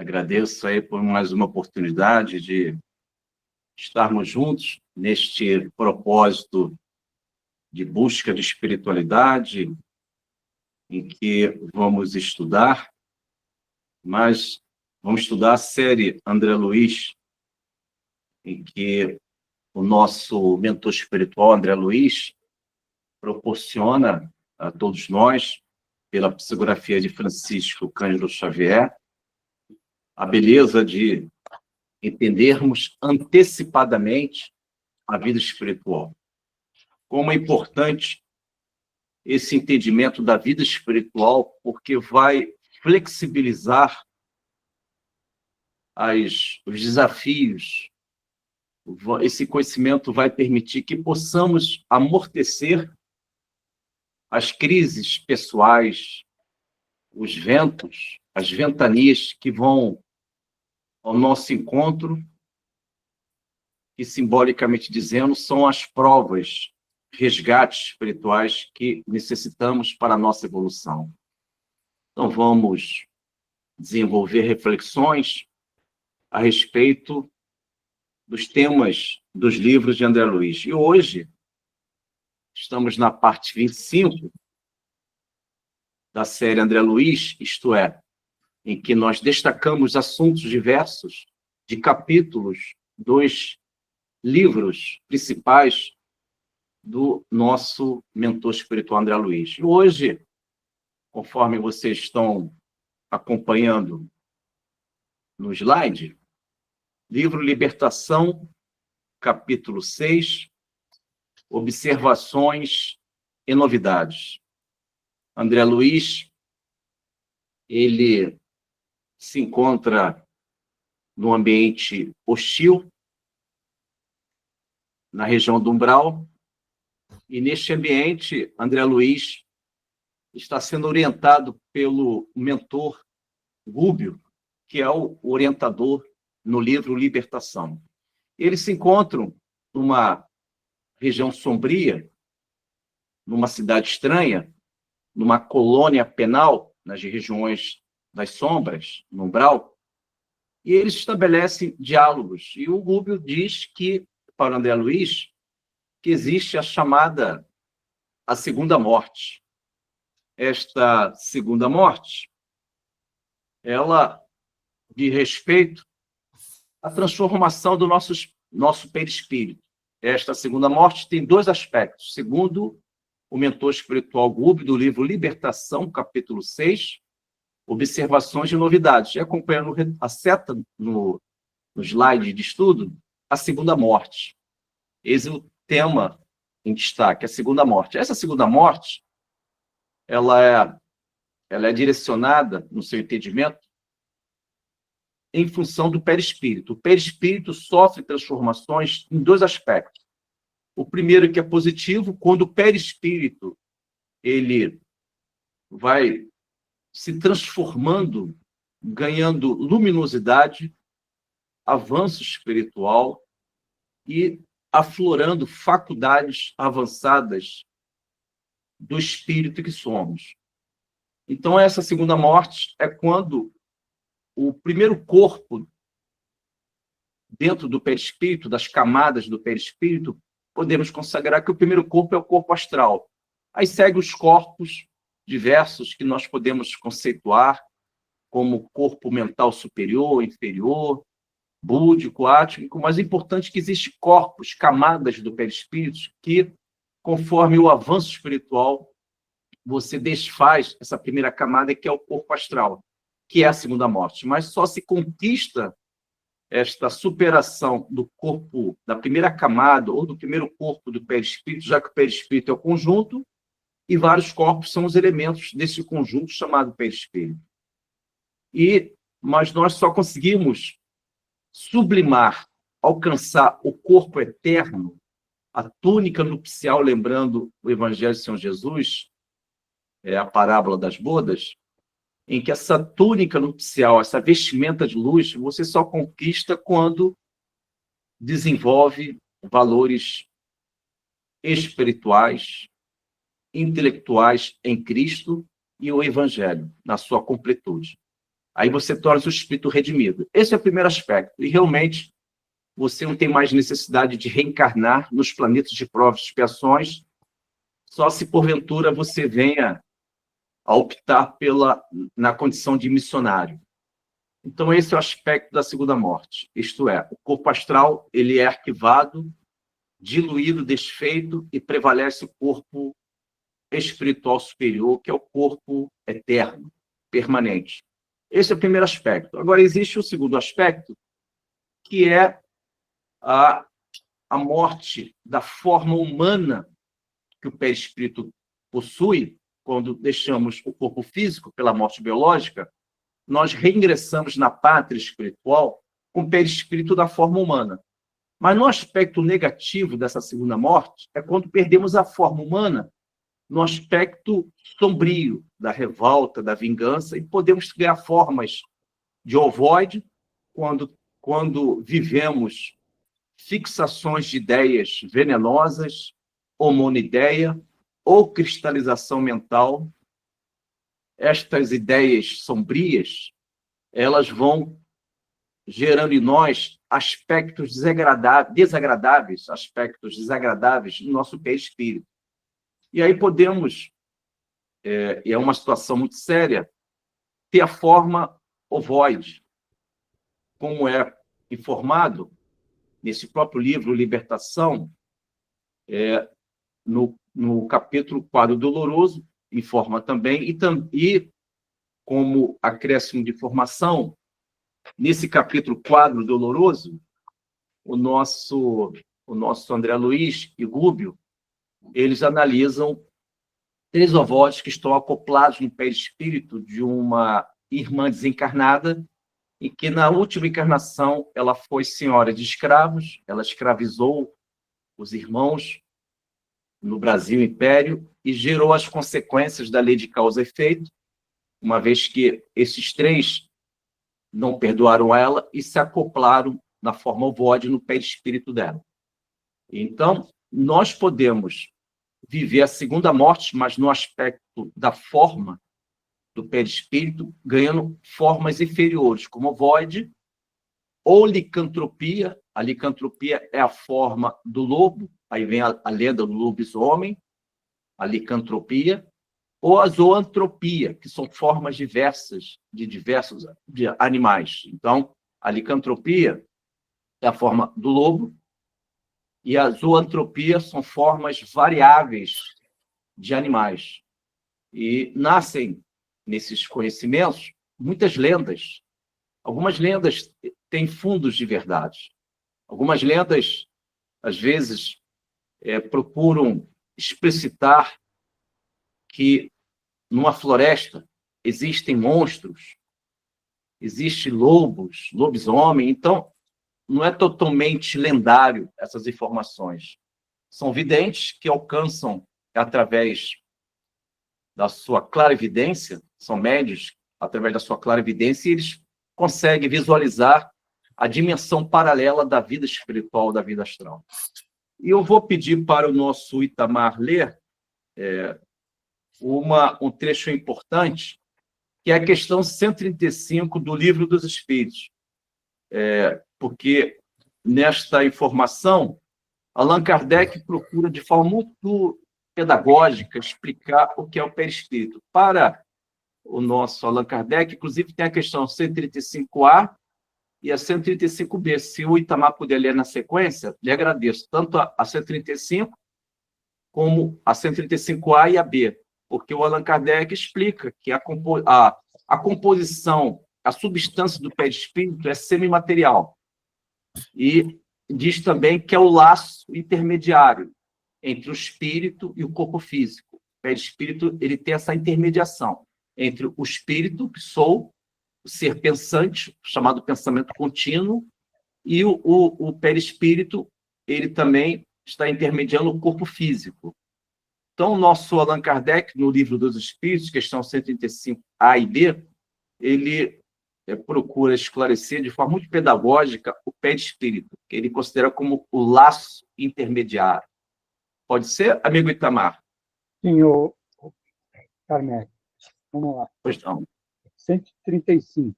Agradeço aí por mais uma oportunidade de estarmos juntos neste propósito de busca de espiritualidade, em que vamos estudar, mas vamos estudar a série André Luiz, em que o nosso mentor espiritual, André Luiz, proporciona a todos nós, pela psicografia de Francisco Cândido Xavier, a beleza de entendermos antecipadamente a vida espiritual. Como é importante esse entendimento da vida espiritual, porque vai flexibilizar os desafios. Esse conhecimento vai permitir que possamos amortecer as crises pessoais, os ventos, as ventanias que vão ao nosso encontro, que, simbolicamente dizendo, são as provas, resgates espirituais que necessitamos para a nossa evolução. Então, vamos desenvolver reflexões a respeito dos temas dos livros de André Luiz. E hoje, estamos na parte 25 da série André Luiz, isto é, em que nós destacamos assuntos diversos de capítulos dos livros principais do nosso mentor espiritual André Luiz. E hoje, conforme vocês estão acompanhando no slide, livro Libertação, capítulo 6, Observações e Novidades. André Luiz, ele se encontra no ambiente hostil, na região do umbral, e neste ambiente, André Luiz está sendo orientado pelo mentor Gúbio, que é o orientador no livro Libertação. Eles se encontram numa região sombria, numa cidade estranha, numa colônia penal, nas regiões das sombras, no umbral, e eles estabelecem diálogos. E o Gúbio diz que, para André Luiz, que existe a chamada a segunda morte. Esta segunda morte, ela diz respeito à transformação do nosso perispírito. Esta segunda morte tem dois aspectos. Segundo o mentor espiritual Gúbio, do livro Libertação, capítulo 6, Observações e Novidades. E acompanhando a seta no slide de estudo, a segunda morte. Esse é o tema em destaque, a segunda morte. Essa segunda morte, ela é direcionada, no seu entendimento, em função do perispírito. O perispírito sofre transformações em dois aspectos. O primeiro, que é positivo, quando o perispírito ele vai se transformando, ganhando luminosidade, avanço espiritual e aflorando faculdades avançadas do espírito que somos. Então, essa segunda morte é quando o primeiro corpo, dentro do perispírito, das camadas do perispírito, podemos consagrar que o primeiro corpo é o corpo astral. Aí segue os corpos diversos que nós podemos conceituar como corpo mental superior, inferior, búdico, átmico, mas é importante que existem corpos, camadas do perispírito, que, conforme o avanço espiritual, você desfaz essa primeira camada, que é o corpo astral, que é a segunda morte. Mas só se conquista esta superação do corpo, da primeira camada, ou do primeiro corpo do perispírito, já que o perispírito é o conjunto, e vários corpos são os elementos desse conjunto chamado perispírito. Mas nós só conseguimos sublimar, alcançar o corpo eterno, a túnica nupcial, lembrando o Evangelho de São Jesus, a parábola das bodas, em que essa túnica nupcial, essa vestimenta de luz, você só conquista quando desenvolve valores espirituais, intelectuais em Cristo e o Evangelho, na sua completude. Aí você torna o espírito redimido. Esse é o primeiro aspecto. E realmente você não tem mais necessidade de reencarnar nos planetas de provas e expiações, só se porventura você venha a optar na condição de missionário. Então, esse é o aspecto da segunda morte. Isto é, o corpo astral ele é arquivado, diluído, desfeito, e prevalece o corpo espiritual superior, que é o corpo eterno, permanente. Esse é o primeiro aspecto. Agora, existe o segundo aspecto, que é a morte da forma humana que o perispírito possui. Quando deixamos o corpo físico pela morte biológica, nós reingressamos na pátria espiritual com o perispírito da forma humana. Mas no aspecto negativo dessa segunda morte é quando perdemos a forma humana no aspecto sombrio da revolta, da vingança, e podemos criar formas de ovoide quando vivemos fixações de ideias venenosas, homonideia ou cristalização mental. Estas ideias sombrias, elas vão gerando em nós aspectos desagradáveis, aspectos desagradáveis no nosso perispírito. E aí podemos, e é uma situação muito séria, ter a forma ovoide, como é informado nesse próprio livro, Libertação, no capítulo Quadro Doloroso, informa também, e como acréscimo de informação, nesse capítulo Quadro Doloroso, o nosso André Luiz e Gúbio, eles analisam 3 ovoides que estão acoplados no perispírito de uma irmã desencarnada, e que na última encarnação ela foi senhora de escravos, ela escravizou os irmãos no Brasil Império e gerou as consequências da lei de causa e efeito, uma vez que esses 3 não perdoaram ela e se acoplaram na forma ovoide no perispírito dela. Então, nós podemos viver a segunda morte, mas no aspecto da forma do perispírito, ganhando formas inferiores, como ovoide ou licantropia. A licantropia é a forma do lobo, aí vem a lenda do lobisomem, a licantropia, ou a zoantropia, que são formas diversas de diversos animais. Então, a licantropia é a forma do lobo, e a zoantropia são formas variáveis de animais. E nascem, nesses conhecimentos, muitas lendas. Algumas lendas têm fundos de verdade. Algumas lendas, às vezes, procuram explicitar que numa floresta existem monstros, existem lobos, lobisomem. Então, não é totalmente lendário essas informações. São videntes que alcançam, através da sua clarividência, são médios, através da sua clarividência, e eles conseguem visualizar a dimensão paralela da vida espiritual, da vida astral. E eu vou pedir para o nosso Itamar ler um trecho importante, que é a questão 135 do Livro dos Espíritos. Porque nesta informação, Allan Kardec procura, de forma muito pedagógica, explicar o que é o perispírito. Para o nosso Allan Kardec, inclusive, tem a questão 135A e a 135B. Se o Itamar puder ler na sequência, lhe agradeço, tanto a 135 como a 135A e a B, porque o Allan Kardec explica que a composição, a substância do perispírito é semimaterial. E diz também que é o laço intermediário entre o espírito e o corpo físico. O perispírito ele tem essa intermediação entre o espírito, que sou, o ser pensante, chamado pensamento contínuo, e o perispírito, ele também está intermediando o corpo físico. Então, o nosso Allan Kardec, no Livro dos Espíritos, questão 135A e B, ele procura esclarecer de forma muito pedagógica o perispírito, que ele considera como o laço intermediário. Pode ser, amigo Itamar? Sim, o Carmelo. Vamos lá. Pois não. 135.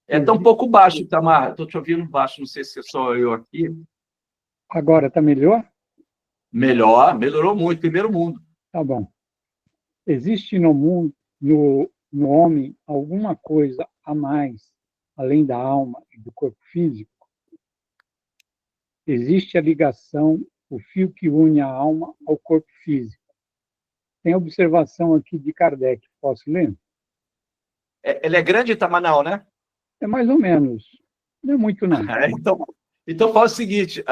Está um pouco baixo, Itamar. Estou te ouvindo baixo, não sei se é só eu aqui. Agora está melhor? Melhorou muito, primeiro mundo. Tá bom. Existe no mundo, no homem, alguma coisa a mais, além da alma e do corpo físico? Existe a ligação, o fio que une a alma ao corpo físico. Tem observação aqui de Kardec, posso ler? Ele é grande, Itamar, não, né? É mais ou menos. Não é muito, não. Então fala o seguinte,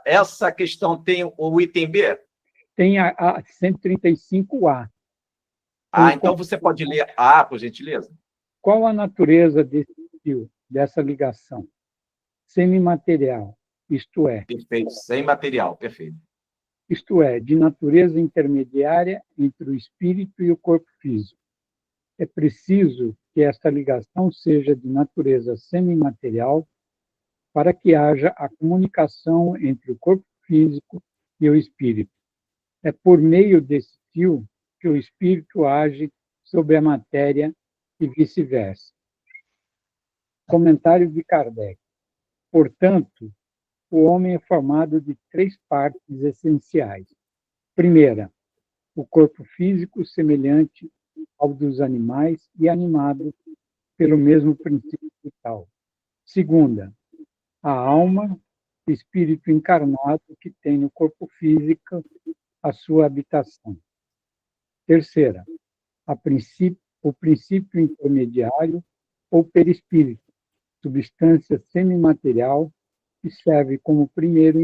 essa questão tem o item B? Tem a 135A. Então você pode ler A, por gentileza? Qual a natureza desse fio, dessa ligação? Semimaterial, isto é. Perfeito, sem material, perfeito. Isto é, de natureza intermediária entre o espírito e o corpo físico. É preciso que esta ligação seja de natureza semimaterial para que haja a comunicação entre o corpo físico e o espírito. É por meio desse fio que o espírito age sobre a matéria e vice-versa. Comentário de Kardec. Portanto, o homem é formado de 3 partes essenciais. Primeira, o corpo físico semelhante ao dos animais e animado pelo mesmo princípio vital. Segunda, a alma, espírito encarnado que tem no corpo físico a sua habitação. Terceira, o princípio intermediário ou perispírito, substância semimaterial que serve como primeiro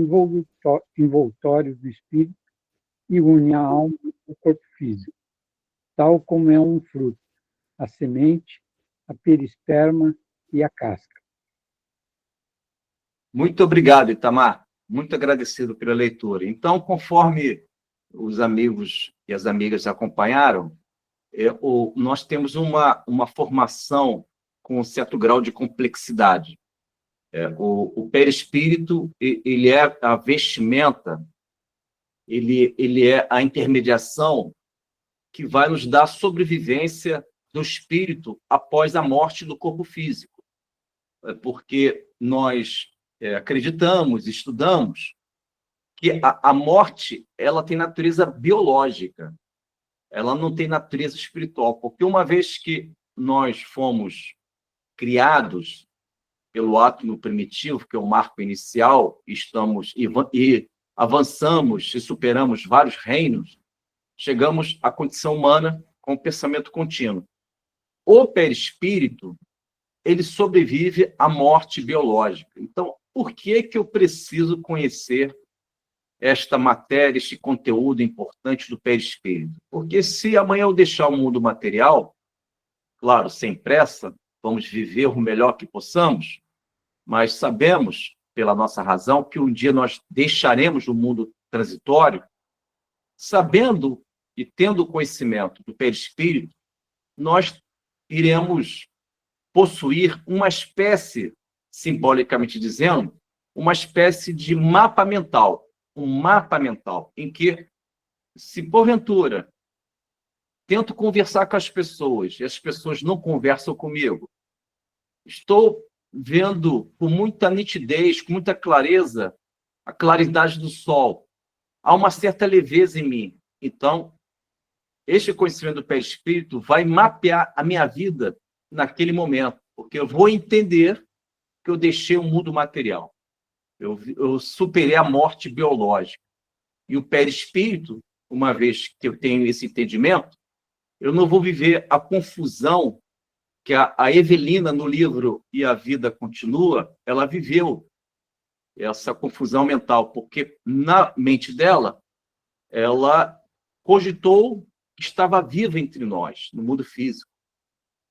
envoltório do espírito e une a alma ao corpo físico, tal como é um fruto, a semente, a perisperma e a casca. Muito obrigado, Itamar. Muito agradecido pela leitura. Então, conforme os amigos e as amigas acompanharam, nós temos uma formação com um certo grau de complexidade. O perispírito, ele é a vestimenta, ele é a intermediação que vai nos dar sobrevivência do espírito após a morte do corpo físico. Porque nós acreditamos, estudamos, que a morte ela tem natureza biológica, ela não tem natureza espiritual, porque uma vez que nós fomos criados pelo átomo primitivo, que é o marco inicial, estamos e avançamos e superamos vários reinos, chegamos à condição humana com o pensamento contínuo. O perispírito, ele sobrevive à morte biológica. Então, por que eu preciso conhecer esta matéria, este conteúdo importante do perispírito? Porque se amanhã eu deixar o mundo material, claro, sem pressa, vamos viver o melhor que possamos, mas sabemos, pela nossa razão, que um dia nós deixaremos o mundo transitório, sabendo e tendo conhecimento do perispírito, nós iremos possuir uma espécie, simbolicamente dizendo, uma espécie de mapa mental, em que, se porventura tento conversar com as pessoas e as pessoas não conversam comigo, estou vendo com muita nitidez, com muita clareza, a claridade do sol. Há uma certa leveza em mim. Então, este conhecimento do perispírito vai mapear a minha vida naquele momento, porque eu vou entender que eu deixei o mundo material. Eu superei a morte biológica. E o perispírito, uma vez que eu tenho esse entendimento, eu não vou viver a confusão que a Evelina, no livro E a Vida Continua, ela viveu essa confusão mental, porque na mente dela, ela cogitou que estava viva entre nós, no mundo físico.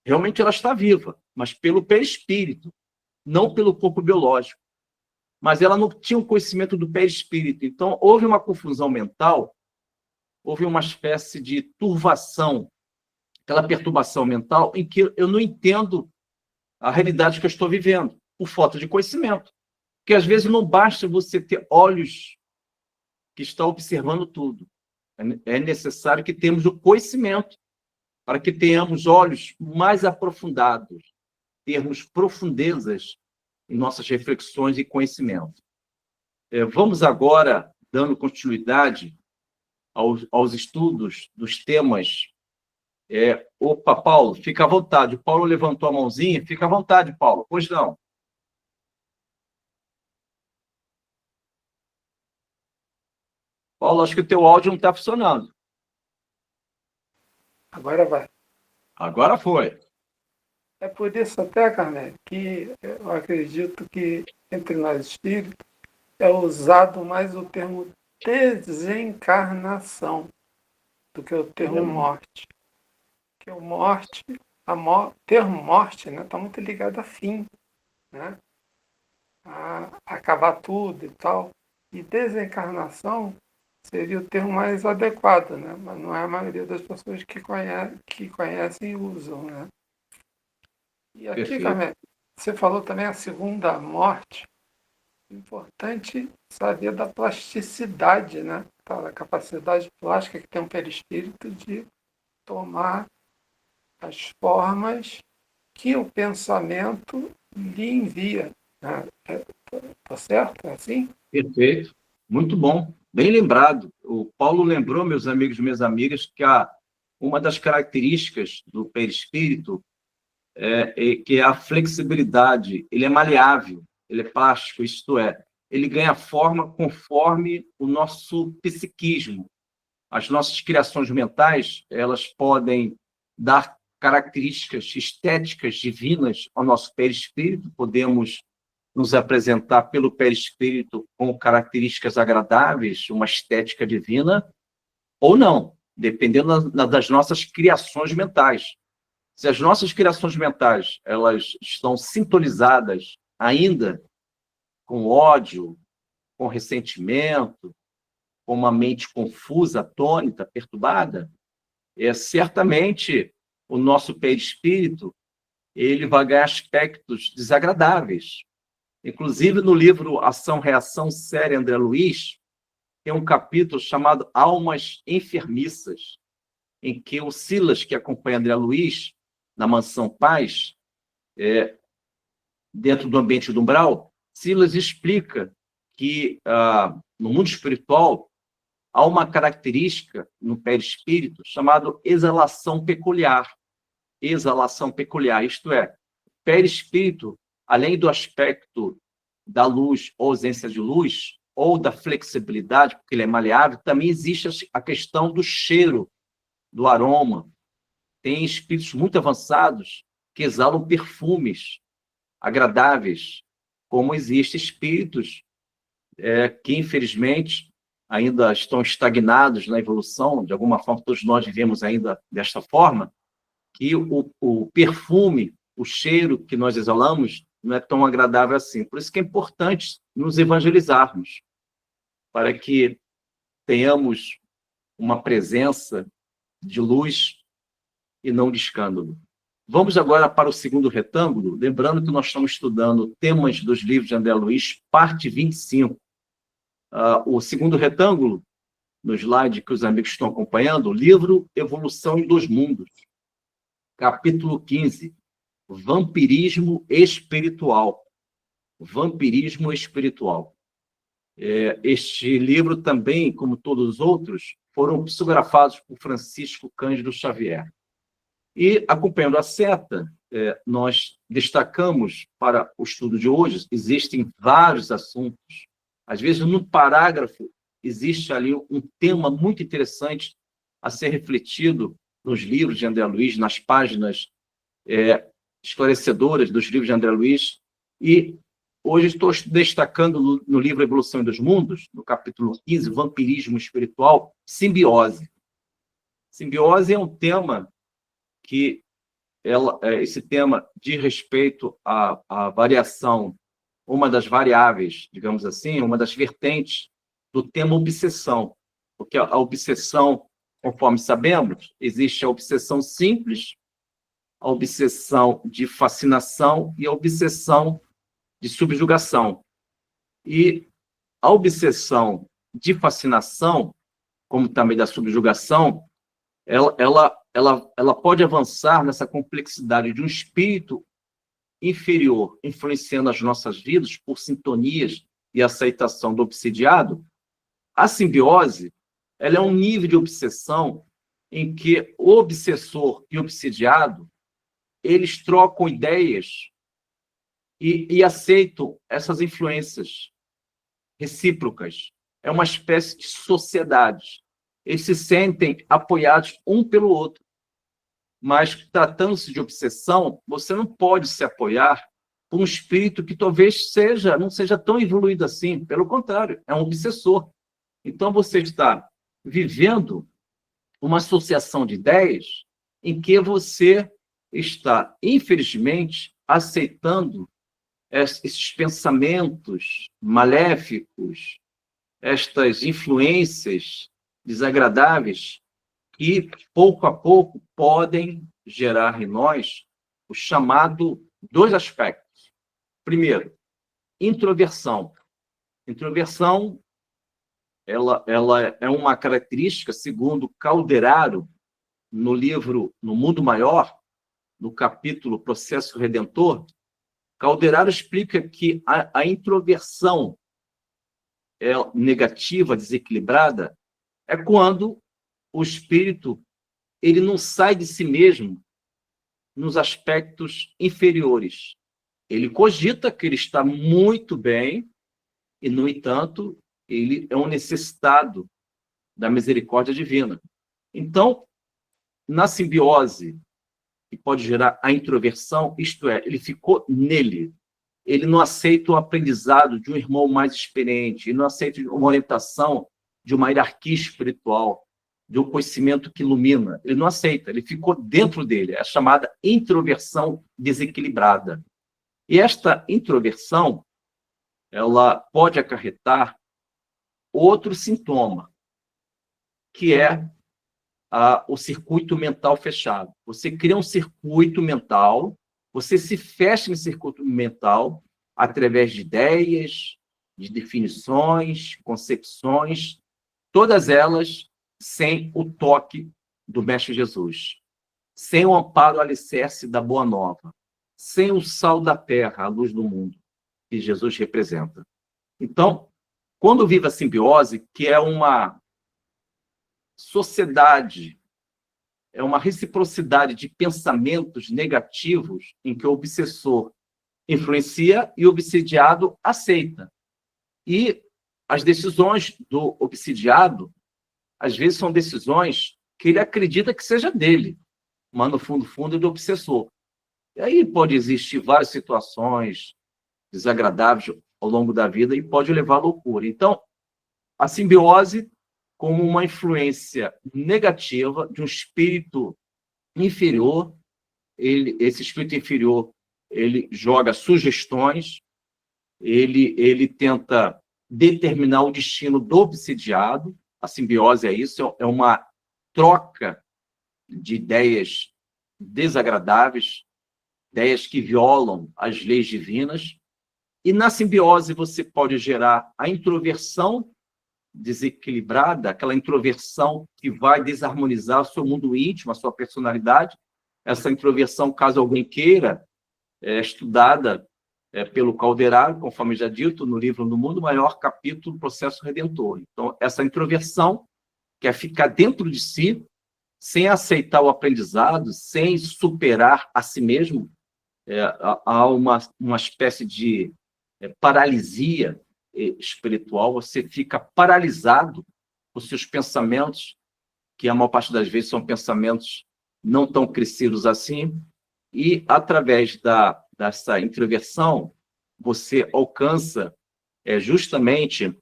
Realmente ela está viva, mas pelo perispírito, não pelo corpo biológico. Mas ela não tinha o conhecimento do perispírito. Então, houve uma confusão mental, houve uma espécie de turvação, aquela perturbação mental em que eu não entendo a realidade que eu estou vivendo, por falta de conhecimento. Porque, às vezes, não basta você ter olhos que estão observando tudo. É necessário que tenhamos o conhecimento para que tenhamos olhos mais aprofundados, termos profundezas em nossas reflexões e conhecimento. Vamos agora, dando continuidade aos estudos dos temas. Opa, Paulo, fica à vontade. O Paulo levantou a mãozinha. Fica à vontade, Paulo. Pois não. Paulo, acho que o teu áudio não está funcionando. Agora vai. Agora foi. É por isso até, Carmen, que eu acredito que entre nós espíritos é usado mais o termo desencarnação do que o termo morte. Porque o morte, termo morte, né, está muito ligado a fim, né? A acabar tudo e tal. E desencarnação seria o termo mais adequado, né? Mas não é a maioria das pessoas que conhecem e usam, né? E aqui, Perfeito. Carmen, você falou também a segunda morte. Importante saber da plasticidade, né? Da capacidade plástica que tem um perispírito de tomar as formas que o pensamento lhe envia. Né? Tá certo? É assim? Perfeito. Muito bom. Bem lembrado. O Paulo lembrou, meus amigos e minhas amigas, que uma das características do perispírito que é a flexibilidade. Ele é maleável, ele é plástico, isto é, ele ganha forma conforme o nosso psiquismo. As nossas criações mentais, elas podem dar características estéticas divinas ao nosso perispírito, podemos nos apresentar pelo perispírito com características agradáveis, uma estética divina, ou não, dependendo das nossas criações mentais. Se as nossas criações mentais elas estão sintonizadas ainda com ódio, com ressentimento, com uma mente confusa, atônita, perturbada, certamente o nosso perispírito ele vai ganhar aspectos desagradáveis. Inclusive, no livro Ação, Reação, Série André Luiz, tem um capítulo chamado Almas Enfermiças, em que o Silas, que acompanha André Luiz, na Mansão Paz, dentro do ambiente do umbral, Silas explica que no mundo espiritual há uma característica no perispírito chamada exalação peculiar. Exalação peculiar, isto é, o perispírito, além do aspecto da luz ou ausência de luz, ou da flexibilidade, porque ele é maleável, também existe a questão do cheiro, do aroma. Tem espíritos muito avançados que exalam perfumes agradáveis, como existem espíritos que, infelizmente, ainda estão estagnados na evolução, de alguma forma, todos nós vivemos ainda desta forma, que o perfume, o cheiro que nós exalamos não é tão agradável assim. Por isso que é importante nos evangelizarmos, para que tenhamos uma presença de luz e não de escândalo. Vamos agora para o segundo retângulo, lembrando que nós estamos estudando temas dos livros de André Luiz, parte 25. O segundo retângulo, no slide que os amigos estão acompanhando, o livro Evolução dos Mundos, capítulo 15, Vampirismo Espiritual. Vampirismo Espiritual. Este livro também, como todos os outros, foram psicografados por Francisco Cândido Xavier. E, acompanhando a seta, nós destacamos para o estudo de hoje, existem vários assuntos. Às vezes, num parágrafo, existe ali um tema muito interessante a ser refletido nos livros de André Luiz, nas páginas esclarecedoras dos livros de André Luiz. E hoje estou destacando no livro Evolução dos Mundos, no capítulo 15, Vampirismo Espiritual, simbiose. Simbiose é um tema que esse tema diz respeito à variação, uma das variáveis, digamos assim, uma das vertentes do tema obsessão. Porque a obsessão, conforme sabemos, existe a obsessão simples, a obsessão de fascinação e a obsessão de subjugação. E a obsessão de fascinação, como também da subjugação, ela pode avançar nessa complexidade de um espírito inferior influenciando as nossas vidas por sintonias e aceitação do obsidiado, a simbiose, ela é um nível de obsessão em que o obsessor e o obsidiado, eles trocam ideias e aceitam essas influências recíprocas. É uma espécie de sociedade. Eles se sentem apoiados um pelo outro. Mas, tratando-se de obsessão, você não pode se apoiar por um espírito que talvez não seja tão evoluído assim. Pelo contrário, é um obsessor. Então, você está vivendo uma associação de ideias em que você está, infelizmente, aceitando esses pensamentos maléficos, estas influências desagradáveis que, pouco a pouco, podem gerar em nós o chamado 2 aspectos. Primeiro, introversão. Introversão, ela é uma característica, segundo Calderaro, no livro No Mundo Maior, no capítulo Processo Redentor, Calderaro explica que a introversão negativa, desequilibrada, é quando o espírito ele não sai de si mesmo nos aspectos inferiores. Ele cogita que ele está muito bem e, no entanto, ele é um necessitado da misericórdia divina. Então, na simbiose, que pode gerar a introversão, isto é, ele ficou nele. Ele não aceita o aprendizado de um irmão mais experiente, ele não aceita uma orientação de uma hierarquia espiritual, de um conhecimento que ilumina. Ele não aceita, ele ficou dentro dele. É a chamada introversão desequilibrada. E esta introversão, ela pode acarretar outro sintoma, que é o circuito mental fechado. Você cria um circuito mental, você se fecha em circuito mental através de ideias, de definições, concepções, todas elas sem o toque do Mestre Jesus, sem o amparo alicerce da Boa Nova, sem o sal da terra, a luz do mundo, que Jesus representa. Então, quando vive a simbiose, que é uma sociedade, é uma reciprocidade de pensamentos negativos em que o obsessor influencia e o obsidiado aceita. E as decisões do obsidiado, às vezes, são decisões que ele acredita que seja dele, mas no fundo é do obsessor. E aí pode existir várias situações desagradáveis ao longo da vida e pode levar à loucura. Então, a simbiose como uma influência negativa de um espírito inferior, esse espírito inferior, ele joga sugestões, ele tenta determinar o destino do obsidiado. A simbiose é isso, é uma troca de ideias desagradáveis, ideias que violam as leis divinas. E na simbiose você pode gerar a introversão desequilibrada, aquela introversão que vai desarmonizar o seu mundo íntimo, a sua personalidade. Essa introversão, caso alguém queira, é estudada pelo Calderaro, conforme já dito, no livro No Mundo Maior, capítulo Processo Redentor. Então, essa introversão, que é ficar dentro de si, sem aceitar o aprendizado, sem superar a si mesmo, há uma espécie de paralisia espiritual. Você fica paralisado por seus pensamentos, que a maior parte das vezes são pensamentos não tão crescidos assim, e através dessa introversão, você alcança justamente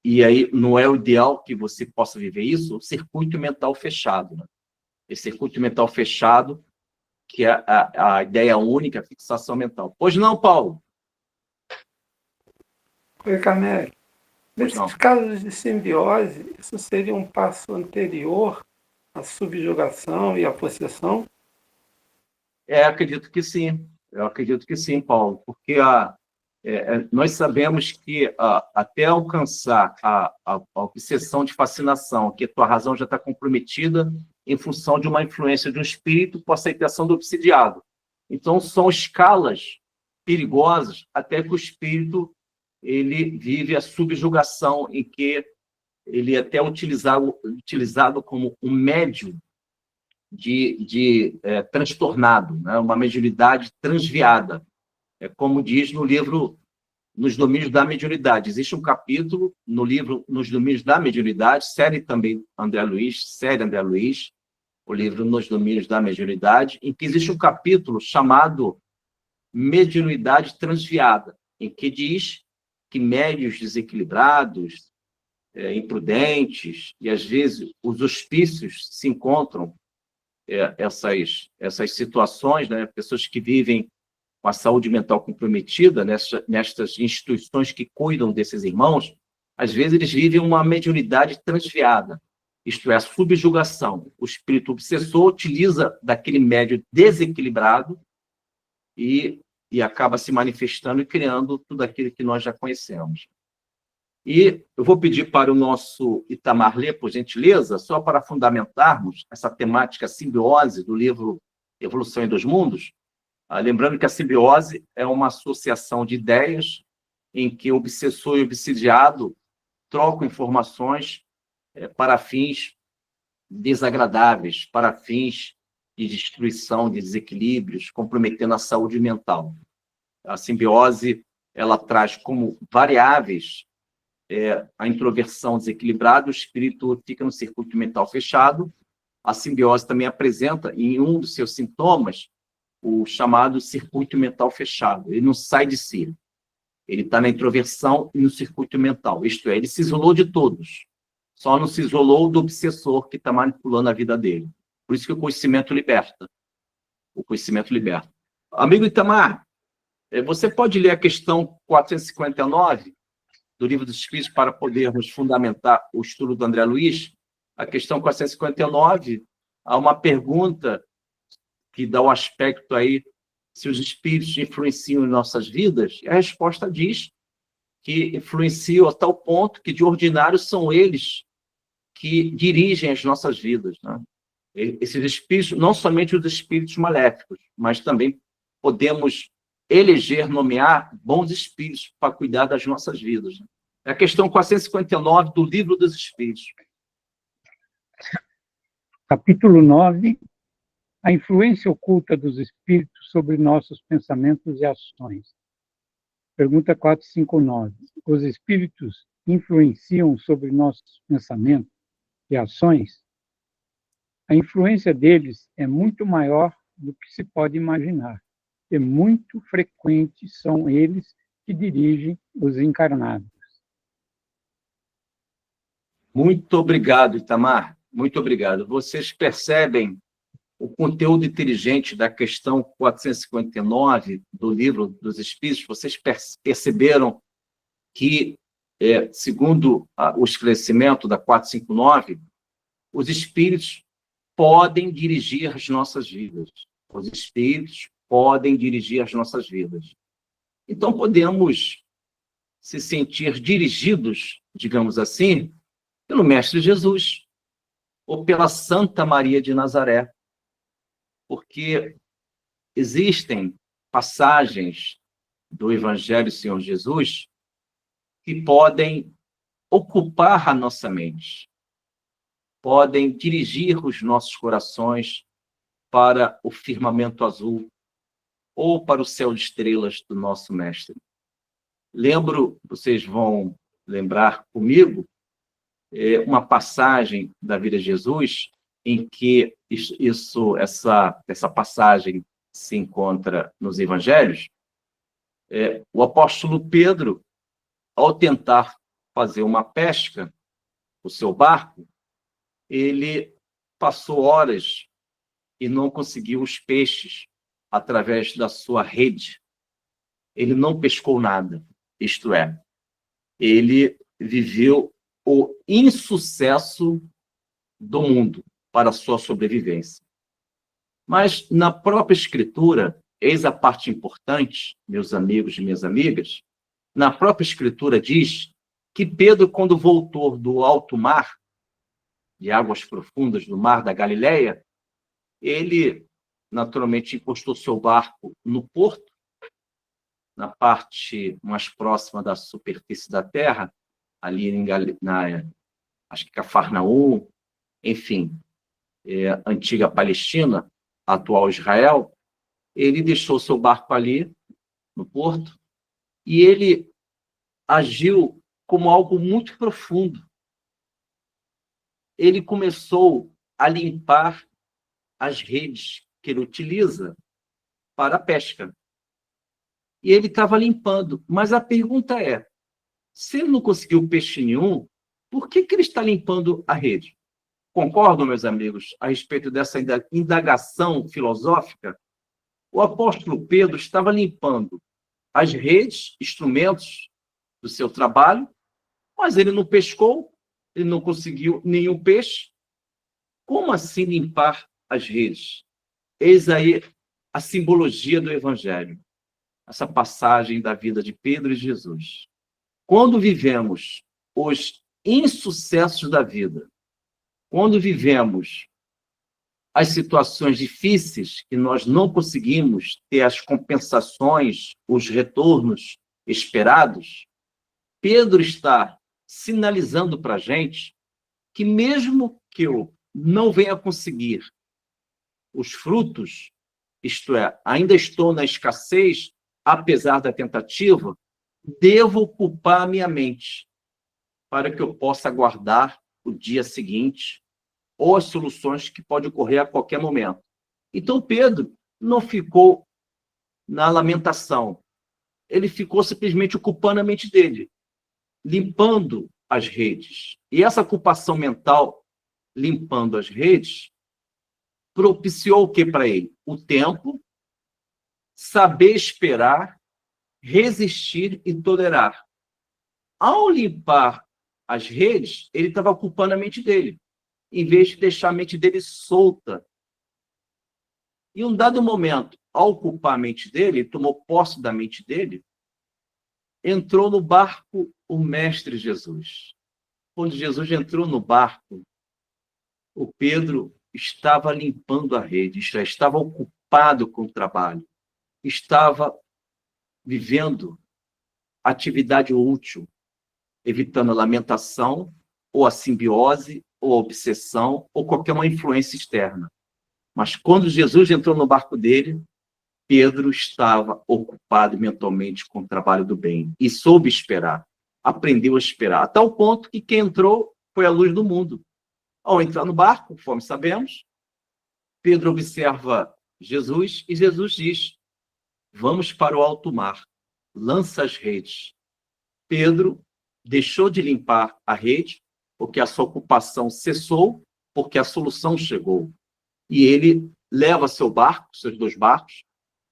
e aí não é o ideal que você possa viver isso, o circuito mental fechado. Né? Esse circuito mental fechado, que é a ideia única, a fixação mental. Pois não, Paulo? Oi, Carmelo. Nesses casos de simbiose, isso seria um passo anterior à subjugação e à possessão? Acredito que sim. Eu acredito que sim, Paulo, porque nós sabemos que até alcançar a obsessão de fascinação, que a tua razão já está comprometida em função de uma influência de um espírito com aceitação do obsidiado. Então, são escalas perigosas até que o espírito ele vive a subjugação, em que ele é até utilizado como um médium transtornado, né? Uma mediunidade transviada. É como diz no livro Nos Domínios da Mediunidade. Existe um capítulo no livro Nos Domínios da Mediunidade, série André Luiz, o livro Nos Domínios da Mediunidade, em que existe um capítulo chamado Mediunidade Transviada, em que diz que médiuns desequilibrados, imprudentes, e às vezes os hospícios se encontram essas situações, né? Pessoas que vivem com a saúde mental comprometida nestas instituições que cuidam desses irmãos, às vezes eles vivem uma mediunidade transviada, isto é, a subjugação. O espírito obsessor utiliza daquele médium desequilibrado e acaba se manifestando e criando tudo aquilo que nós já conhecemos. E eu vou pedir para o nosso Itamar ler, por gentileza, só para fundamentarmos essa temática simbiose do livro Evolução em Dois Mundos. Lembrando que a simbiose é uma associação de ideias em que o obsessor e o obsidiado trocam informações para fins desagradáveis, para fins de destruição, de desequilíbrios, comprometendo a saúde mental. A simbiose ela traz como variáveis a introversão desequilibrada, o espírito fica no circuito mental fechado. A simbiose também apresenta, em um dos seus sintomas, o chamado circuito mental fechado. Ele não sai de si. Ele está na introversão e no circuito mental. Isto é, ele se isolou de todos. Só não se isolou do obsessor que está manipulando a vida dele. Por isso que o conhecimento liberta. O conhecimento liberta. Amigo Itamar, você pode ler a questão 459 do Livro dos Espíritos para podermos fundamentar o estudo do André Luiz? A questão 459, há uma pergunta que dá o aspecto aí, se os espíritos influenciam em nossas vidas, e a resposta diz que influenciam a tal ponto que, de ordinário, são eles que dirigem as nossas vidas, né? Esses espíritos, não somente os espíritos maléficos, mas também podemos eleger, nomear bons espíritos para cuidar das nossas vidas. É a questão 459 do Livro dos Espíritos. Capítulo 9. A influência oculta dos espíritos sobre nossos pensamentos e ações. Pergunta 459. Os espíritos influenciam sobre nossos pensamentos e ações? A influência deles é muito maior do que se pode imaginar, e muito frequentes são eles que dirigem os encarnados. Muito obrigado, Itamar. Muito obrigado. Vocês percebem o conteúdo inteligente da questão 459 do Livro dos Espíritos? Vocês perceberam que, segundo o esclarecimento da 459, os espíritos podem dirigir as nossas vidas. Os espíritos podem dirigir as nossas vidas. Então, podemos se sentir dirigidos, digamos assim, pelo Mestre Jesus ou pela Santa Maria de Nazaré, porque existem passagens do Evangelho do Senhor Jesus que podem ocupar a nossa mente, podem dirigir os nossos corações para o firmamento azul ou para o céu de estrelas do nosso Mestre. Vocês vão lembrar comigo, uma passagem da vida de Jesus em que essa passagem se encontra nos Evangelhos. O apóstolo Pedro, ao tentar fazer uma pesca, o seu barco, ele passou horas e não conseguiu os peixes através da sua rede. Ele não pescou nada, isto é, ele viveu o insucesso do mundo para a sua sobrevivência. Mas na própria Escritura, eis a parte importante, meus amigos e minhas amigas, na própria Escritura diz que Pedro, quando voltou do alto mar, de águas profundas do mar da Galileia, ele naturalmente encostou seu barco no porto, na parte mais próxima da superfície da terra, ali acho que Cafarnaum, enfim, antiga Palestina, atual Israel. Ele deixou seu barco ali no porto e ele agiu como algo muito profundo. Ele começou a limpar as redes que ele utiliza para a pesca. E ele estava limpando. Mas a pergunta é, se ele não conseguiu peixe nenhum, por que ele está limpando a rede? Concordam, meus amigos, a respeito dessa indagação filosófica? O apóstolo Pedro estava limpando as redes, instrumentos do seu trabalho, mas ele não pescou, ele não conseguiu nenhum peixe. Como assim limpar as redes? Eis aí a simbologia do Evangelho, essa passagem da vida de Pedro e Jesus. Quando vivemos os insucessos da vida, quando vivemos as situações difíceis que nós não conseguimos ter as compensações, os retornos esperados, Pedro está sinalizando para a gente que mesmo que eu não venha conseguir os frutos, isto é, ainda estou na escassez, apesar da tentativa, devo ocupar a minha mente para que eu possa aguardar o dia seguinte ou as soluções que podem ocorrer a qualquer momento. Então, Pedro não ficou na lamentação. Ele ficou simplesmente ocupando a mente dele, limpando as redes. E essa ocupação mental, limpando as redes, propiciou o que para ele? O tempo, saber esperar, resistir e tolerar. Ao limpar as redes, ele estava ocupando a mente dele, em vez de deixar a mente dele solta. Em um dado momento, ao ocupar a mente dele, tomou posse da mente dele, entrou no barco o Mestre Jesus. Quando Jesus entrou no barco, o Pedro estava limpando a rede, já estava ocupado com o trabalho, estava vivendo atividade útil, evitando a lamentação, ou a simbiose, ou a obsessão, ou qualquer uma influência externa. Mas quando Jesus entrou no barco dele, Pedro estava ocupado mentalmente com o trabalho do bem e soube esperar, aprendeu a esperar, a tal ponto que quem entrou foi a luz do mundo. Ao entrar no barco, conforme sabemos, Pedro observa Jesus e Jesus diz: vamos para o alto mar, lança as redes. Pedro deixou de limpar a rede, porque a sua ocupação cessou, porque a solução chegou. E ele leva seu barco, seus 2 barcos,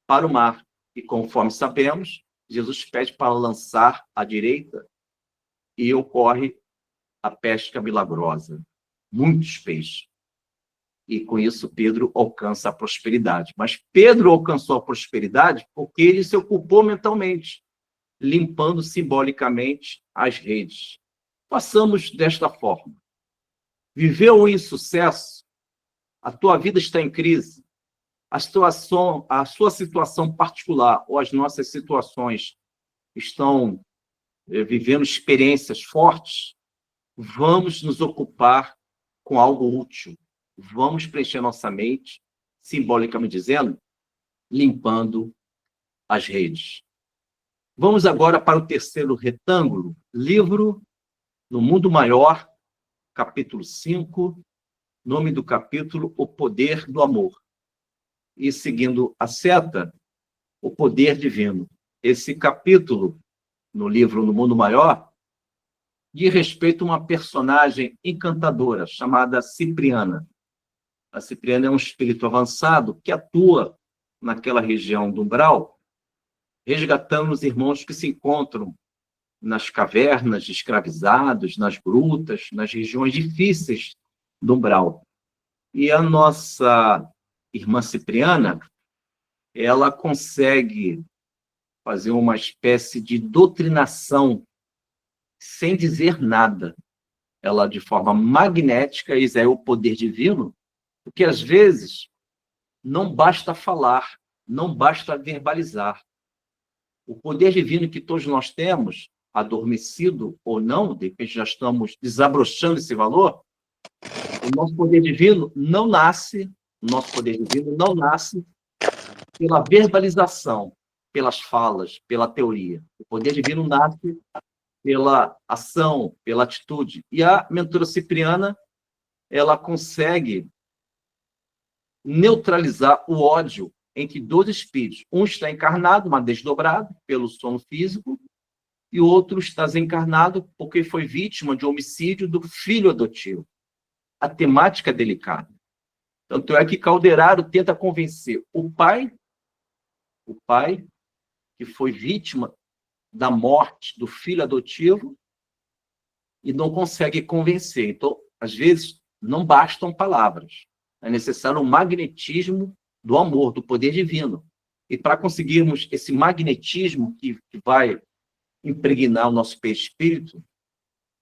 para o mar. E conforme sabemos, Jesus pede para lançar à direita e ocorre a pesca milagrosa. Muitos peixes. E com isso Pedro alcança a prosperidade. Mas Pedro alcançou a prosperidade porque ele se ocupou mentalmente, limpando simbolicamente as redes. Façamos desta forma. Viveu o insucesso, a tua vida está em crise, a sua situação particular ou as nossas situações estão vivendo experiências fortes, vamos nos ocupar com algo útil. Vamos preencher nossa mente, simbolicamente dizendo, limpando as redes. Vamos agora para o terceiro retângulo, livro No Mundo Maior, capítulo 5, nome do capítulo, O Poder do Amor. E seguindo a seta, o poder divino. Esse capítulo, no livro No Mundo Maior, diz respeito a uma personagem encantadora, chamada Cipriana. A Cipriana é um espírito avançado que atua naquela região do umbral, resgatando os irmãos que se encontram nas cavernas, escravizados, nas grutas, nas regiões difíceis do umbral. E a nossa irmã Cipriana, ela consegue fazer uma espécie de doutrinação sem dizer nada. Ela, de forma magnética, isso é o poder divino, porque às vezes não basta falar, não basta verbalizar. O poder divino que todos nós temos, adormecido ou não, de repente já estamos desabrochando esse valor, o nosso poder divino não nasce, pela verbalização, pelas falas, pela teoria. O poder divino nasce pela ação, pela atitude. E a mentora cipriana, ela consegue neutralizar o ódio entre dois espíritos. Um está encarnado, mas desdobrado pelo sono físico, e o outro está desencarnado porque foi vítima de homicídio do filho adotivo. A temática é delicada. Tanto é que Calderaro tenta convencer o pai que foi vítima da morte do filho adotivo e não consegue convencer. Então, às vezes, não bastam palavras. É necessário um magnetismo do amor, do poder divino. E para conseguirmos esse magnetismo que vai impregnar o nosso perispírito,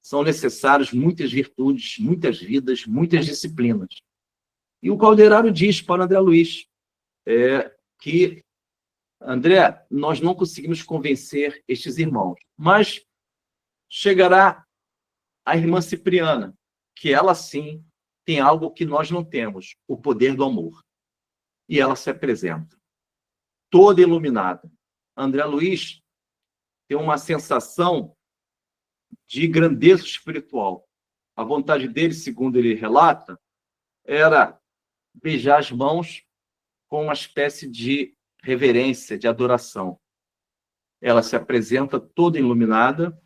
são necessárias muitas virtudes, muitas vidas, muitas disciplinas. E o Calderaro diz para André Luiz que, André, nós não conseguimos convencer estes irmãos, mas chegará a irmã Cipriana, que ela sim tem algo que nós não temos, o poder do amor. E ela se apresenta, toda iluminada. André Luiz tem uma sensação de grandeza espiritual. A vontade dele, segundo ele relata, era beijar as mãos com uma espécie de reverência, de adoração. Ela se apresenta toda iluminada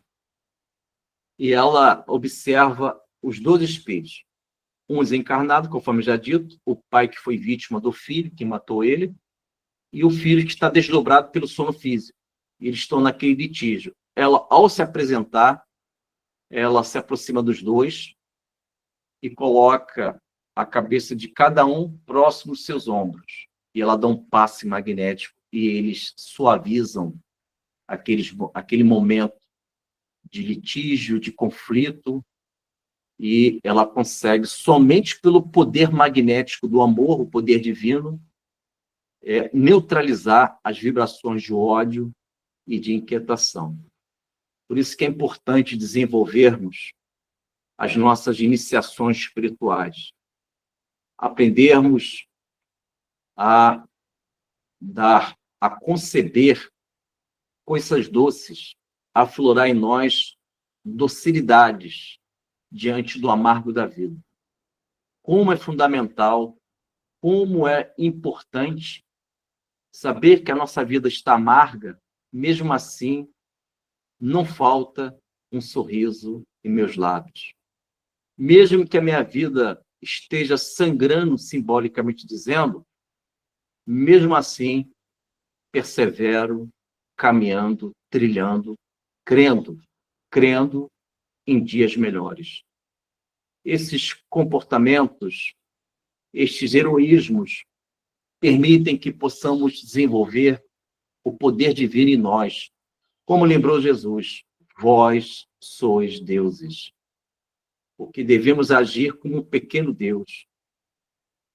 e ela observa os dois espíritos. Um desencarnado, conforme já dito, o pai que foi vítima do filho, que matou ele, e o filho que está desdobrado pelo sono físico. Eles estão naquele litígio. Ela, ao se apresentar, ela se aproxima dos dois e coloca a cabeça de cada um próximo dos seus ombros. E ela dá um passe magnético e eles suavizam aquele momento de litígio, de conflito, e ela consegue, somente pelo poder magnético do amor, o poder divino, neutralizar as vibrações de ódio e de inquietação. Por isso que é importante desenvolvermos as nossas iniciações espirituais, aprendermos a dar, a conceber coisas doces, a aflorar em nós docilidades diante do amargo da vida. Como é fundamental, como é importante saber que a nossa vida está amarga, mesmo assim, não falta um sorriso em meus lábios. Mesmo que a minha vida esteja sangrando, simbolicamente dizendo, mesmo assim, persevero, caminhando, trilhando, crendo em dias melhores. Esses comportamentos, estes heroísmos, permitem que possamos desenvolver o poder divino em nós. Como lembrou Jesus, vós sois deuses. Porque devemos agir como um pequeno Deus.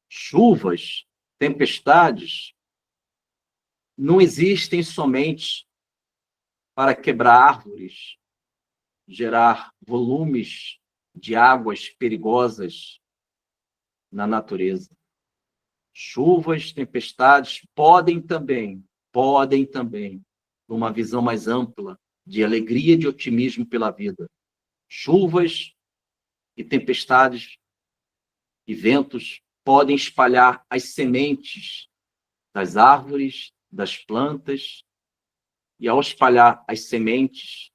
Chuvas, tempestades, não existem somente para quebrar árvores, gerar volumes de águas perigosas na natureza. Chuvas, tempestades podem também, numa visão mais ampla, de alegria e de otimismo pela vida. Chuvas e tempestades e ventos podem espalhar as sementes das árvores, das plantas, e ao espalhar as sementes,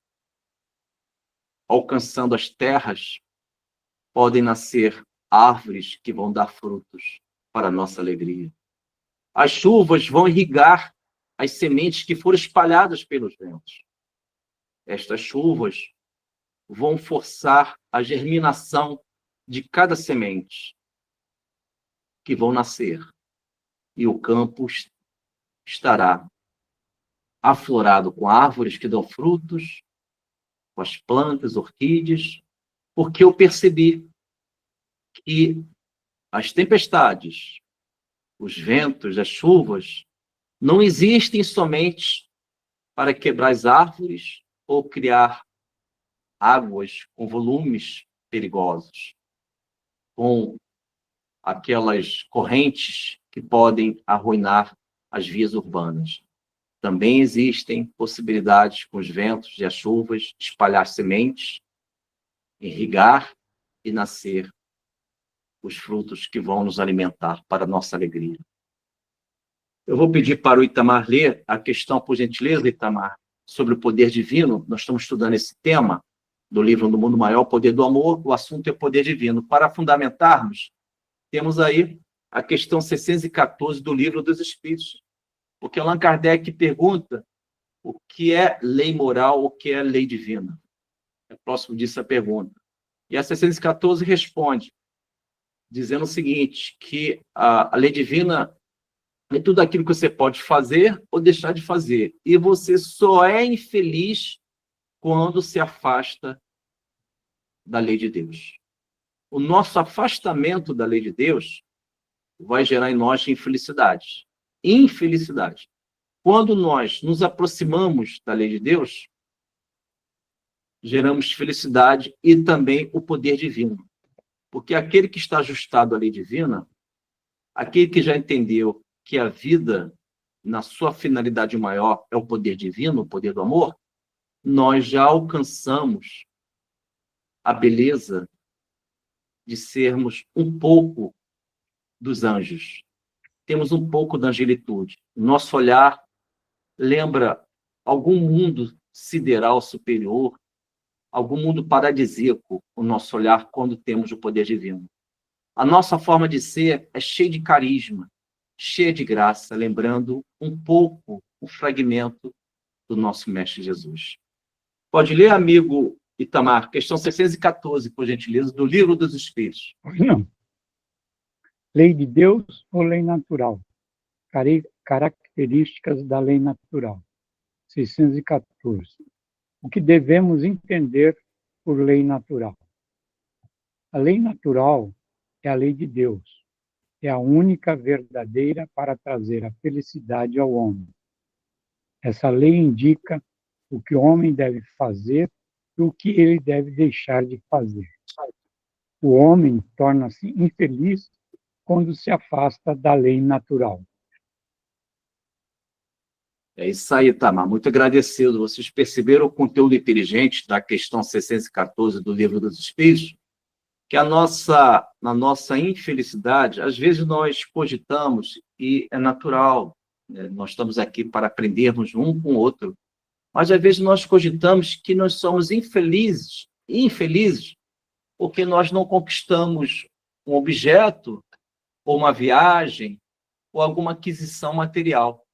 alcançando as terras, podem nascer árvores que vão dar frutos para a nossa alegria. As chuvas vão irrigar as sementes que foram espalhadas pelos ventos. Estas chuvas vão forçar a germinação de cada semente que vão nascer. E o campo estará aflorado com árvores que dão frutos, com as plantas, orquídeas, porque eu percebi que as tempestades, os ventos, as chuvas, não existem somente para quebrar as árvores ou criar águas com volumes perigosos, com aquelas correntes que podem arruinar as vias urbanas. Também existem possibilidades com os ventos e as chuvas de espalhar sementes, irrigar e nascer os frutos que vão nos alimentar para a nossa alegria. Eu vou pedir para o Itamar ler a questão, por gentileza, Itamar, sobre o poder divino. Nós estamos estudando esse tema do livro do Mundo Maior, o Poder do Amor. O assunto é o poder divino. Para fundamentarmos, temos aí a questão 614 do Livro dos Espíritos, porque Allan Kardec pergunta o que é lei moral, o que é lei divina. É próximo disso a pergunta. E a 614 responde, dizendo o seguinte, que a lei divina é tudo aquilo que você pode fazer ou deixar de fazer. E você só é infeliz quando se afasta da lei de Deus. O nosso afastamento da lei de Deus vai gerar em nós infelicidade. Infelicidade. Quando nós nos aproximamos da lei de Deus, geramos felicidade e também o poder divino. Porque aquele que está ajustado à lei divina, aquele que já entendeu que a vida, na sua finalidade maior, é o poder divino, o poder do amor, nós já alcançamos a beleza de sermos um pouco dos anjos. Temos um pouco da angelitude. O nosso olhar lembra algum mundo sideral superior, algum mundo paradisíaco, o nosso olhar quando temos o poder divino. A nossa forma de ser é cheia de carisma, cheia de graça, lembrando um pouco, um fragmento do nosso Mestre Jesus. Pode ler, amigo Itamar, questão 614, por gentileza, do Livro dos Espíritos. Não. Lei de Deus ou lei natural? Características da lei natural. 614. O que devemos entender por lei natural? A lei natural é a lei de Deus. É a única verdadeira para trazer a felicidade ao homem. Essa lei indica o que o homem deve fazer e o que ele deve deixar de fazer. O homem torna-se infeliz quando se afasta da lei natural. É isso aí, Itamar. Muito agradecido. Vocês perceberam o conteúdo inteligente da questão 614 do Livro dos Espíritos? Que na nossa infelicidade, às vezes nós cogitamos, e é natural, né? Nós estamos aqui para aprendermos um com o outro, mas às vezes nós cogitamos que nós somos infelizes, porque nós não conquistamos um objeto, ou uma viagem, ou alguma aquisição material.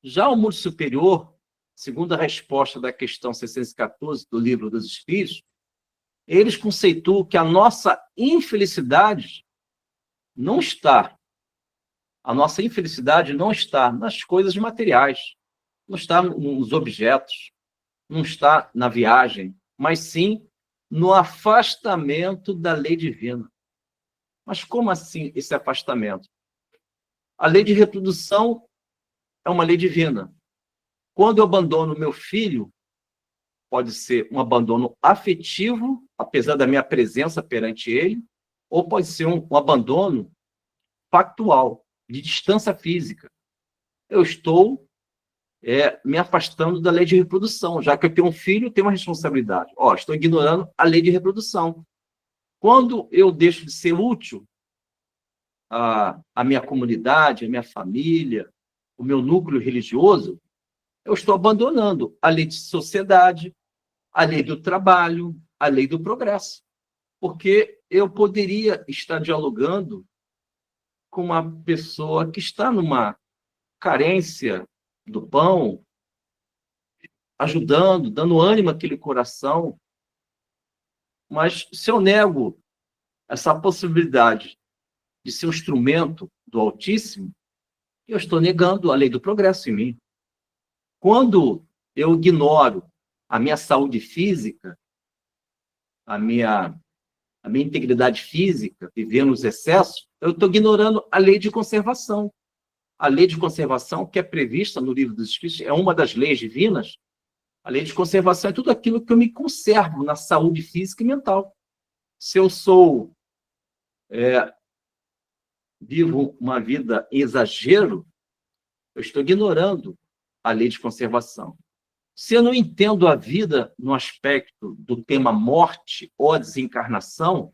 Já o mundo superior, segundo a resposta da questão 614 do Livro dos Espíritos, eles conceituam que a nossa infelicidade não está nas coisas materiais, não está nos objetos, não está na viagem, mas sim no afastamento da lei divina. Mas como assim esse afastamento? A lei de reprodução é uma lei divina. Quando eu abandono meu filho, pode ser um abandono afetivo, apesar da minha presença perante ele, ou pode ser um abandono factual, de distância física. Eu estou me afastando da lei de reprodução. Já que eu tenho um filho, eu tenho uma responsabilidade. Estou ignorando a lei de reprodução. Quando eu deixo de ser útil à minha comunidade, à minha família, o meu núcleo religioso, eu estou abandonando a lei de sociedade, a lei do trabalho, a lei do progresso. Porque eu poderia estar dialogando com uma pessoa que está numa carência do pão, ajudando, dando ânimo àquele coração. Mas se eu nego essa possibilidade de ser um instrumento do Altíssimo, eu estou negando a lei do progresso em mim. Quando eu ignoro a minha saúde física, a minha integridade física, vivendo os excessos, eu estou ignorando a lei de conservação. A lei de conservação que é prevista no Livro dos Espíritos é uma das leis divinas. A lei de conservação é tudo aquilo que eu me conservo na saúde física e mental. Se eu vivo uma vida em exagero, eu estou ignorando a lei de conservação. Se eu não entendo a vida no aspecto do tema morte ou a desencarnação,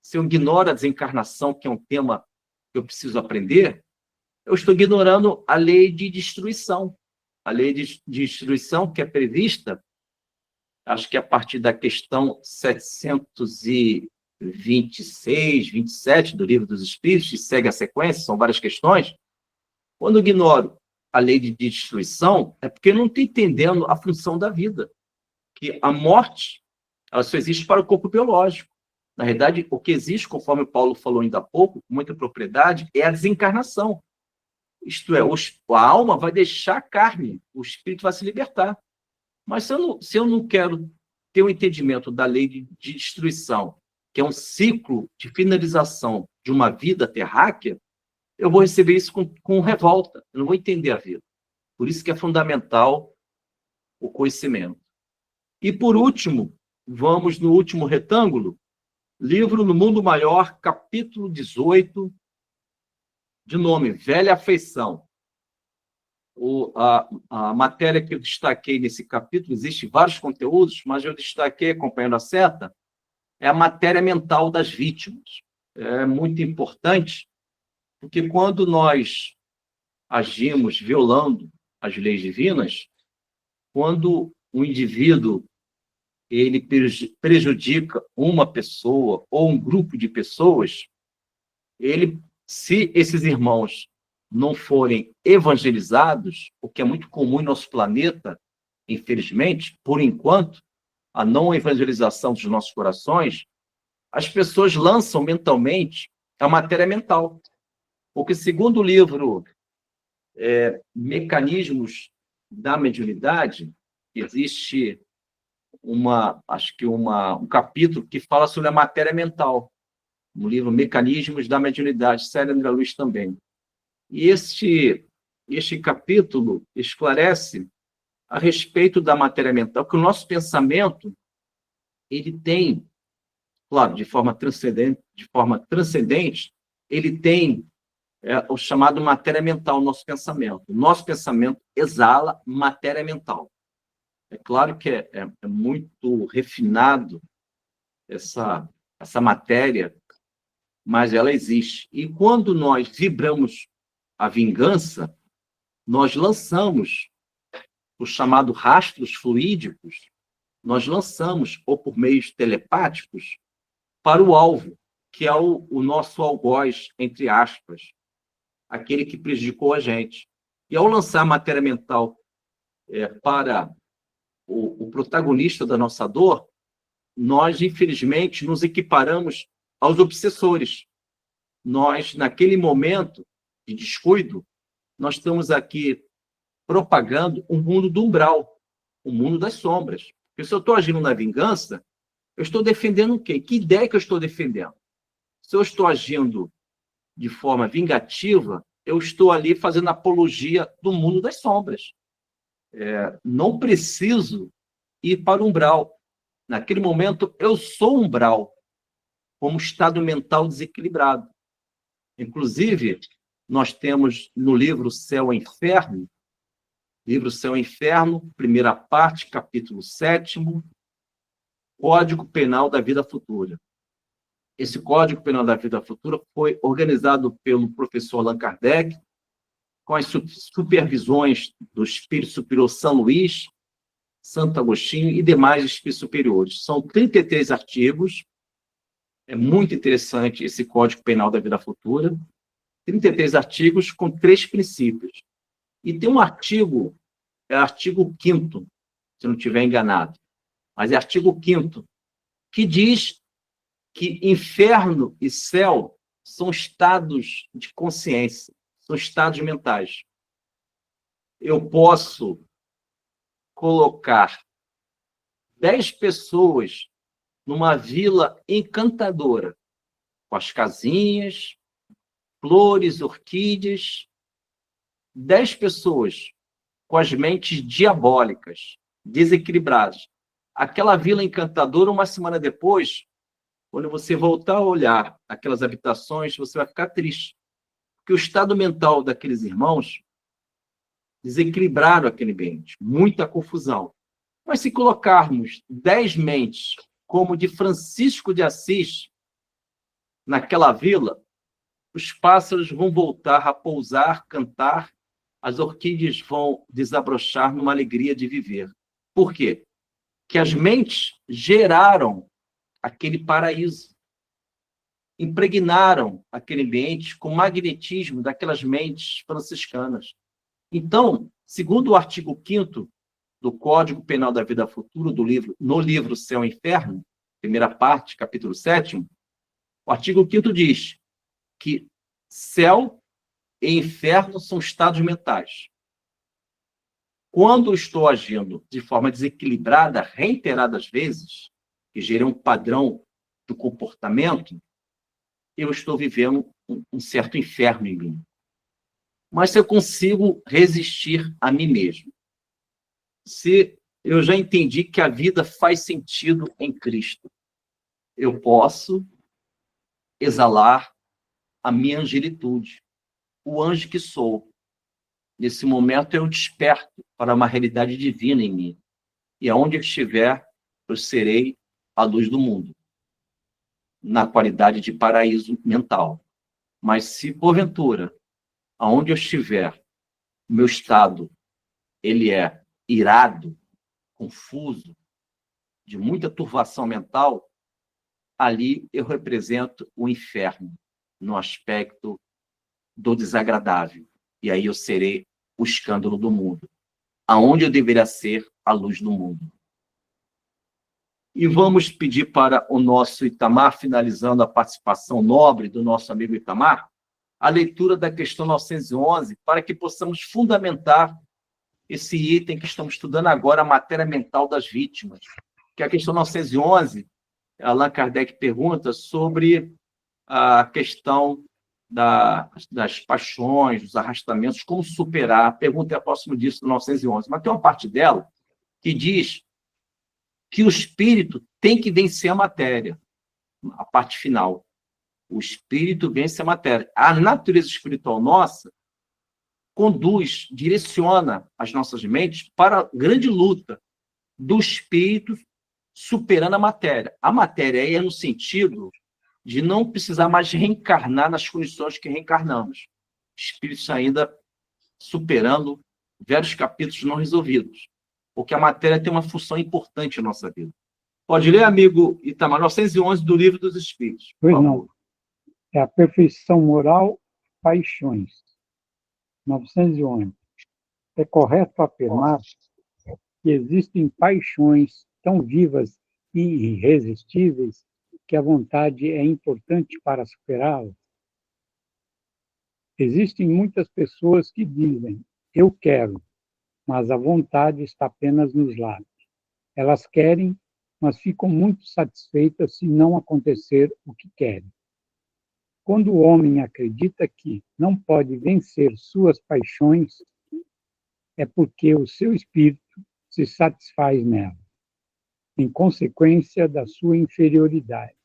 se eu ignoro a desencarnação, que é um tema que eu preciso aprender, eu estou ignorando a lei de destruição. A lei de destruição que é prevista, acho que a partir da questão 726, 27 do Livro dos Espíritos, e segue a sequência, são várias questões. Quando eu ignoro a lei de destruição, é porque eu não estou entendendo a função da vida. Que a morte, ela só existe para o corpo biológico. Na verdade, o que existe, conforme o Paulo falou ainda há pouco, com muita propriedade, é a desencarnação. Isto é, a alma vai deixar a carne, o espírito vai se libertar. Mas se eu não quero ter o entendimento da lei de destruição, que é um ciclo de finalização de uma vida terráquea, eu vou receber isso com revolta, eu não vou entender a vida. Por isso que é fundamental o conhecimento. E, por último, vamos no último retângulo, livro No Mundo Maior, capítulo 18, de nome Velha Afeição. A matéria que eu destaquei nesse capítulo, existem vários conteúdos, mas eu destaquei, acompanhando a seta, é a matéria mental das vítimas. É muito importante, porque quando nós agimos violando as leis divinas, quando o indivíduo ele prejudica uma pessoa ou um grupo de pessoas, se esses irmãos não forem evangelizados, o que é muito comum em nosso planeta, infelizmente, por enquanto, a não evangelização dos nossos corações, as pessoas lançam mentalmente a matéria mental. Porque, segundo o livro Mecanismos da Mediunidade, existe um capítulo que fala sobre a matéria mental, no livro Mecanismos da Mediunidade, Célia André Luiz também. E este capítulo esclarece a respeito da matéria mental, que o nosso pensamento, ele tem, claro, de forma transcendente, ele tem o chamado matéria mental, o nosso pensamento. O nosso pensamento exala matéria mental. É claro que é muito refinado essa matéria, mas ela existe. E quando nós vibramos a vingança, nós lançamos os chamados rastros fluídicos, nós lançamos, ou por meios telepáticos, para o alvo, que é o nosso algoz, entre aspas, aquele que prejudicou a gente. E ao lançar a matéria mental para o protagonista da nossa dor, nós, infelizmente, nos equiparamos aos obsessores. Nós, naquele momento de descuido, nós estamos aqui propagando um mundo do umbral, o mundo das sombras. Porque se eu estou agindo na vingança, eu estou defendendo o quê? Que ideia que eu estou defendendo? Se eu estou agindo de forma vingativa, eu estou ali fazendo apologia do mundo das sombras. Não preciso ir para o umbral. Naquele momento, eu sou umbral, como estado mental desequilibrado. Inclusive, nós temos no livro Céu e Inferno, primeira parte, capítulo 7º, Código Penal da Vida Futura. Esse Código Penal da Vida Futura foi organizado pelo professor Allan Kardec, com as supervisões do Espírito Superior São Luís, Santo Agostinho e demais espíritos superiores. São 33 artigos. É muito interessante esse Código Penal da Vida Futura. 33 artigos com 3 princípios. E tem um artigo, artigo 5º, se não estiver enganado, mas é artigo 5º, que diz que inferno e céu são estados de consciência, são estados mentais. Eu posso colocar 10 pessoas numa vila encantadora, com as casinhas, flores, orquídeas. 10 pessoas com as mentes diabólicas, desequilibradas. Aquela vila encantadora, uma semana depois, quando você voltar a olhar aquelas habitações, você vai ficar triste. Porque o estado mental daqueles irmãos desequilibraram aquele ambiente. Muita confusão. Mas se colocarmos 10 mentes, como de Francisco de Assis, naquela vila, os pássaros vão voltar a pousar, cantar, as orquídeas vão desabrochar numa alegria de viver. Por quê? Que as mentes geraram aquele paraíso, impregnaram aquele ambiente com o magnetismo daquelas mentes franciscanas. Então, segundo o artigo 5º do Código Penal da Vida Futura, no livro Céu e Inferno, primeira parte, capítulo 7º, o artigo 5º diz que céu e inferno são estados mentais. Quando eu estou agindo de forma desequilibrada, reiteradas vezes, que gera um padrão do comportamento, eu estou vivendo um certo inferno em mim. Mas se eu consigo resistir a mim mesmo, se eu já entendi que a vida faz sentido em Cristo, eu posso exalar a minha angelitude, o anjo que sou. Nesse momento eu desperto para uma realidade divina em mim. E aonde eu estiver, eu serei a luz do mundo, na qualidade de paraíso mental. Mas se, porventura, aonde eu estiver, o meu estado, ele é irado, confuso, de muita turvação mental, ali eu represento o inferno, no aspecto do desagradável. E aí eu serei o escândalo do mundo, aonde eu deveria ser a luz do mundo. E vamos pedir para o nosso Itamar, finalizando a participação nobre do nosso amigo Itamar, a leitura da questão 911, para que possamos fundamentar esse item que estamos estudando agora, a matéria mental das vítimas. Que a questão 911, Allan Kardec pergunta sobre a questão das paixões, dos arrastamentos, como superar. A pergunta é próximo disso, do 911. Mas tem uma parte dela que diz que o espírito tem que vencer a matéria. A parte final. O espírito vence a matéria. A natureza espiritual nossa conduz, direciona as nossas mentes para a grande luta do espírito superando a matéria. A matéria é no sentido de não precisar mais reencarnar nas condições que reencarnamos. Espíritos ainda superando vários capítulos não resolvidos, porque a matéria tem uma função importante na nossa vida. Pode ler, amigo Itamar, 911 do Livro dos Espíritos. Pois não. É a perfeição moral, paixões. 911. É correto afirmar que existem paixões tão vivas e irresistíveis que a vontade é importante para superá-las? Existem muitas pessoas que dizem, eu quero, mas a vontade está apenas nos lábios. Elas querem, mas ficam muito satisfeitas se não acontecer o que querem. Quando o homem acredita que não pode vencer suas paixões, é porque o seu espírito se satisfaz nela, em consequência da sua inferioridade.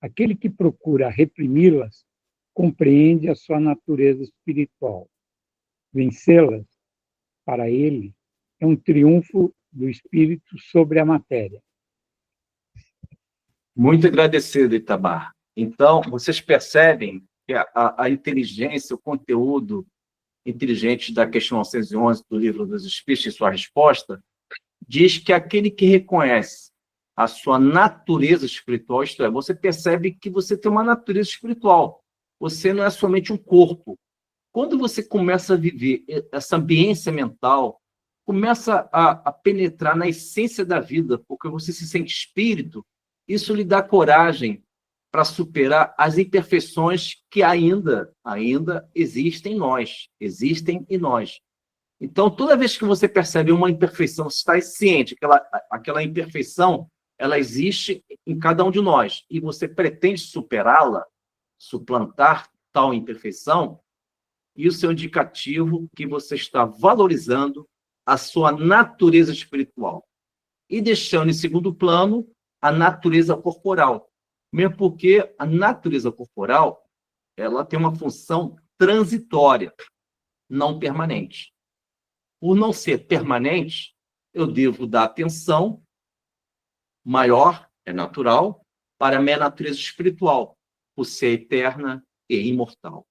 Aquele que procura reprimi-las compreende a sua natureza espiritual. Vencê-las, para ele, é um triunfo do espírito sobre a matéria. Muito agradecido, Itamar. Então, vocês percebem que a inteligência, o conteúdo inteligente da questão 911 do Livro dos Espíritos, em sua resposta, diz que aquele que reconhece a sua natureza espiritual, isto é, você percebe que você tem uma natureza espiritual. Você não é somente um corpo. Quando você começa a viver essa ambiência mental, começa a penetrar na essência da vida, porque você se sente espírito, isso lhe dá coragem para superar as imperfeições que ainda existem em nós. Então, toda vez que você percebe uma imperfeição, você está ciente, aquela imperfeição ela existe em cada um de nós, e você pretende superá-la, suplantar tal imperfeição, isso é um indicativo que você está valorizando a sua natureza espiritual e deixando em segundo plano a natureza corporal, mesmo porque a natureza corporal ela tem uma função transitória, não permanente. Por não ser permanente, eu devo dar atenção maior, é natural, para a minha natureza espiritual, por ser eterna e imortal.